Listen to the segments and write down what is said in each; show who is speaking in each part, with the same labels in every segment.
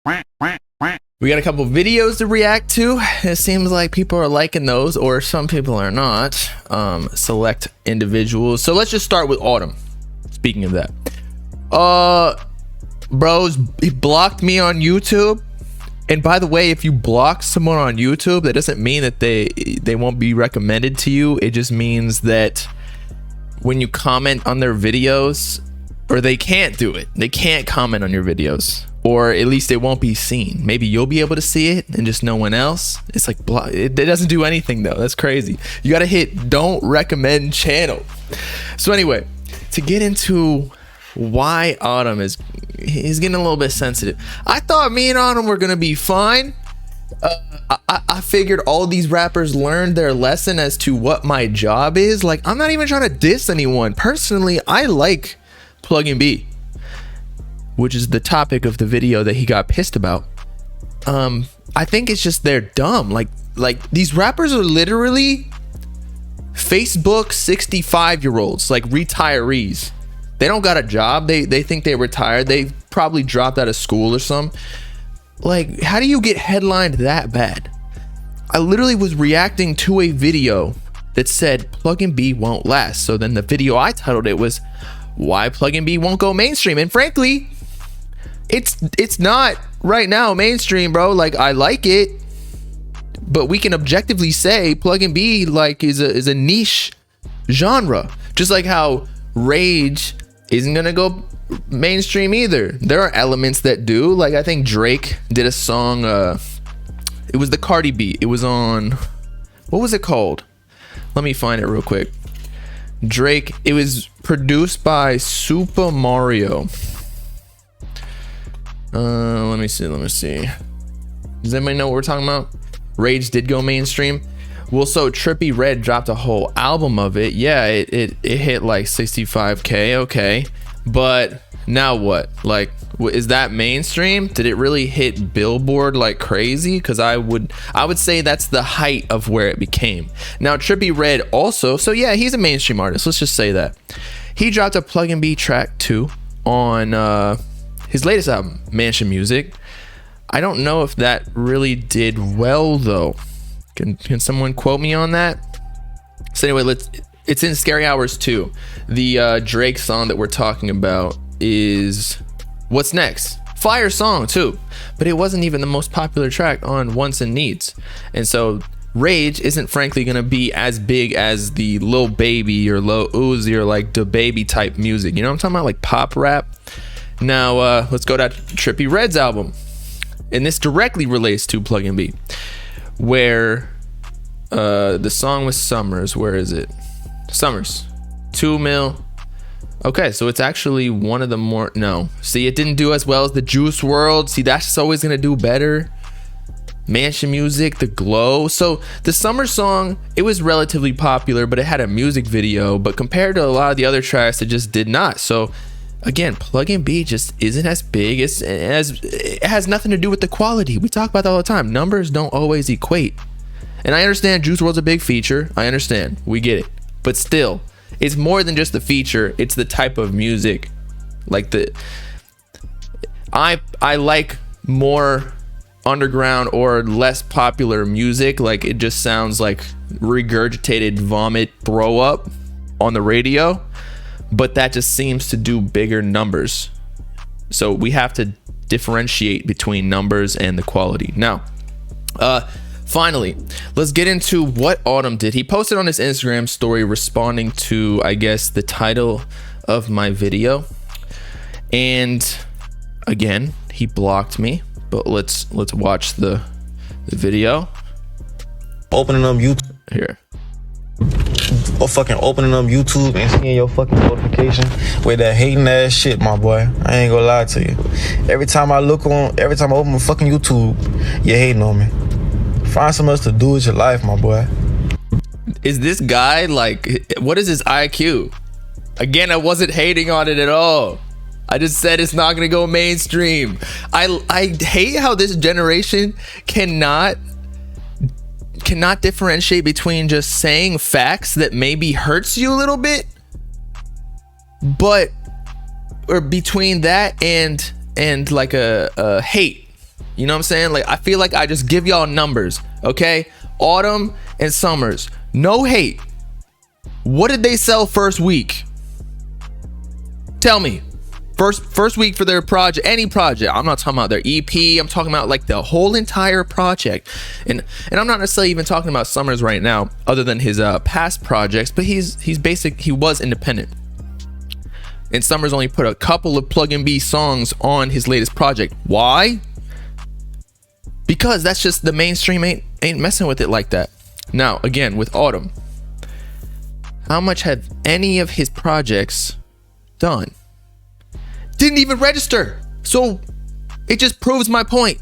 Speaker 1: We got a couple videos to react to. It seems like people are liking those, or some people are not. Select individuals. So let's just start with Autumn. Speaking of that, bros, he blocked me on YouTube. And by the way, if you block someone on YouTube, that doesn't mean that they won't be recommended to you. It just means that when you comment on their videos, or they can't do it, they can't comment on your videos, or at least it won't be seen. Maybe you'll be able to see it and just no one else. It's like it doesn't do anything though. That's crazy. You gotta hit don't recommend channel. So anyway, to get into why Autumn he's getting a little bit sensitive. I thought me and Autumn were gonna be fine. I figured all these rappers learned their lesson as to what my job is. Like, I'm not even trying to diss anyone. Personally, I like Plugin B, which is the topic of the video that he got pissed about. I think it's just they're dumb. Like these rappers are literally Facebook 65-year-olds, like retirees. They don't got a job. They think they retired. They probably dropped out of school or something. Like, how do you get headlined that bad? I literally was reacting to a video that said Plugin B won't last. So then the video I titled it was why Plugin B won't go mainstream. And frankly, it's not right now mainstream, bro. Like, I like it, but we can objectively say Plugin B like is a niche genre, just like how Rage isn't gonna go mainstream either. There are elements that do. Like, I think Drake did a song, it was the Cardi B, it was on, what was it called? Let me find it real quick. Drake, it was produced by Super Mario. Let me see. Does anybody know what we're talking about? Rage did go mainstream. Well, so Trippie Redd dropped a whole album of it. Yeah, it hit like 65K. Okay, but now what? Like, is that mainstream? Did it really hit Billboard like crazy? Because I would say that's the height of where it became. Now Trippie Redd also, so yeah, he's a mainstream artist. Let's just say that he dropped a Plugin B track 2 on his latest album, Mansion Music. I don't know if that really did well though. Can someone quote me on that? So anyway, it's in Scary Hours 2. The Drake song that we're talking about is What's Next. Fire song too, but it wasn't even the most popular track on Wants and Needs. And so Rage isn't frankly gonna be as big as the Lil Baby or Lil Uzi or like the Baby type music. You know what I'm talking about? Like pop rap. Now let's go to Trippie Redd's album, and this directly relates to Plugin B, where the song was Summers. Where is it? Summers, 2 mil. Okay, so it's actually one of the more, no, see, it didn't do as well as the Juice WRLD. See, that's always gonna do better. Mansion Music, The Glow. So the Summer song, it was relatively popular, but it had a music video, but compared to a lot of the other tracks, it just did not. So again, Plugin B just isn't as big. It has nothing to do with the quality. We talk about that all the time. Numbers don't always equate. And I understand Juice WRLD's a big feature. I understand. We get it. But still, it's more than just the feature. It's the type of music. Like I like more underground or less popular music. Like, it just sounds like regurgitated vomit throw up on the radio. But that just seems to do bigger numbers. So we have to differentiate between numbers and the quality. Now, finally, let's get into what Autumn did. He posted on his Instagram story responding to, I guess, the title of my video. And again, he blocked me. But let's watch the video.
Speaker 2: Opening up YouTube
Speaker 1: here.
Speaker 2: Or fucking opening up YouTube and seeing your fucking notification with that hating ass shit, my boy. I ain't gonna lie to you. Every time I open my fucking YouTube, you're hating on me. Find something else to do with your life, my boy.
Speaker 1: Is this guy like, what is his IQ? Again, I wasn't hating on it at all. I just said it's not gonna go mainstream. I hate how this generation cannot differentiate between just saying facts that maybe hurts you a little bit, or between that and like a hate. You know what I'm saying? Like, I feel like I just give y'all numbers, okay? Autumn and Summers, no hate. What did they sell first week? Tell me. First week for their project, any project. I'm not talking about their EP. I'm talking about like the whole entire project. And I'm not necessarily even talking about Summers right now, other than his past projects. But he was independent. And Summers only put a couple of Plug and B songs on his latest project. Why? Because that's just the mainstream ain't messing with it like that. Now again, with Autumn, how much have any of his projects done? Didn't even register. So it just proves my point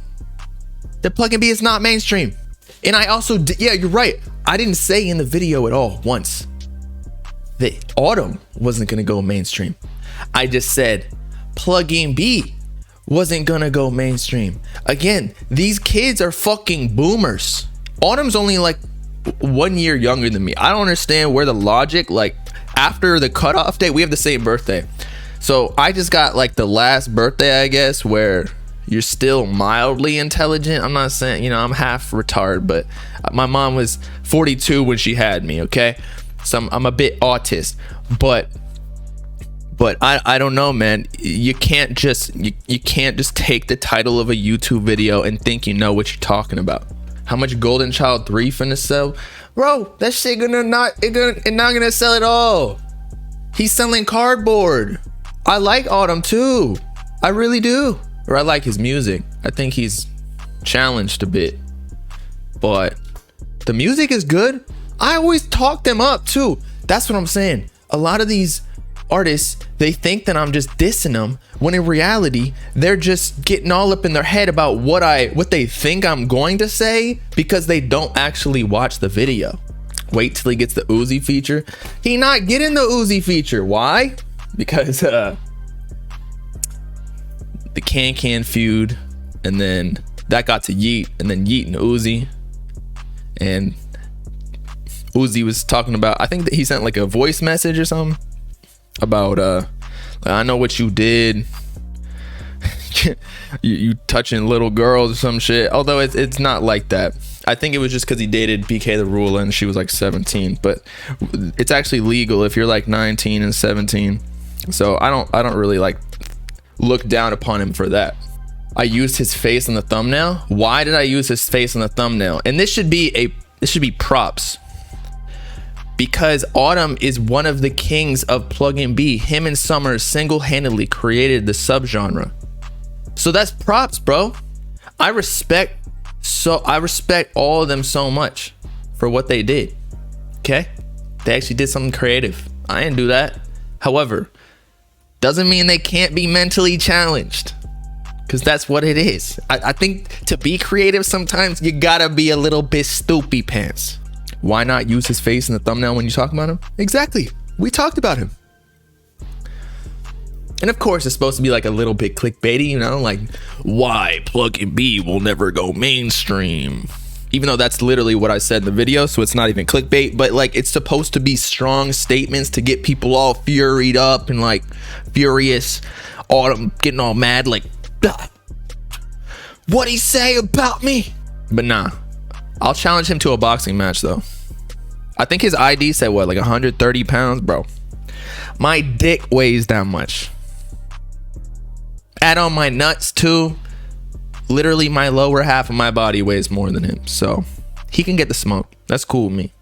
Speaker 1: that Plug and B is not mainstream. And I also yeah, you're right, I didn't say in the video at all once that Autumn wasn't gonna go mainstream. I just said Plug and B wasn't gonna go mainstream. Again, these kids are fucking boomers. Autumn's only like 1 year younger than me. I don't understand where the logic, like after the cutoff date, we have the same birthday. So I just got like the last birthday, I guess, where you're still mildly intelligent. I'm not saying, you know, I'm half retarded, but my mom was 42 when she had me, okay? So I'm a bit autist, but I don't know, man. You can't just take the title of a YouTube video and think you know what you're talking about. How much Golden Child 3 finna sell? Bro, that shit not gonna sell at all. He's selling cardboard. I like Autumn too. I really do. Or I like his music. I think he's challenged a bit. But the music is good. I always talk them up too. That's what I'm saying. A lot of these artists, they think that I'm just dissing them, when in reality they're just getting all up in their head about what they think I'm going to say, because they don't actually watch the video. Wait till he gets the Uzi feature. He not getting the Uzi feature. Why? Because the Can feud, and then that got to Yeet, and then Yeet and Uzi, and Uzi was talking about, I think that he sent like a voice message or something about I know what you did. you touching little girls or some shit. Although it's not like that. I think it was just because he dated BK the Ruler and she was like 17. But it's actually legal if you're like 19 and 17. So I don't really like look down upon him for that. I used his face on the thumbnail. Why did I use his face on the thumbnail? And this should be props. Because Autumn is one of the kings of Plug and B. Him and Summers single-handedly created the subgenre. So that's props, bro. I respect all of them so much for what they did. Okay? They actually did something creative. I didn't do that. However, doesn't mean they can't be mentally challenged. Because that's what it is. I think to be creative, sometimes you gotta be a little bit stoopy pants. Why not use his face in the thumbnail when you talk about him? Exactly. We talked about him. And of course, it's supposed to be like a little bit clickbaity, you know, like why Plug and B will never go mainstream. Even though that's literally what I said in the video, so it's not even clickbait, but like it's supposed to be strong statements to get people all furied up and like furious, Autumn getting all mad, like, what'd he say about me? But nah. I'll challenge him to a boxing match though. I think his ID said what, like 130 pounds, bro. My dick weighs that much. Add on my nuts too. Literally my lower half of my body weighs more than him. So he can get the smoke. That's cool with me.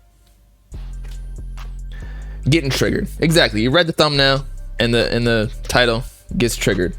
Speaker 1: Getting triggered. Exactly. You read the thumbnail and the title, gets triggered.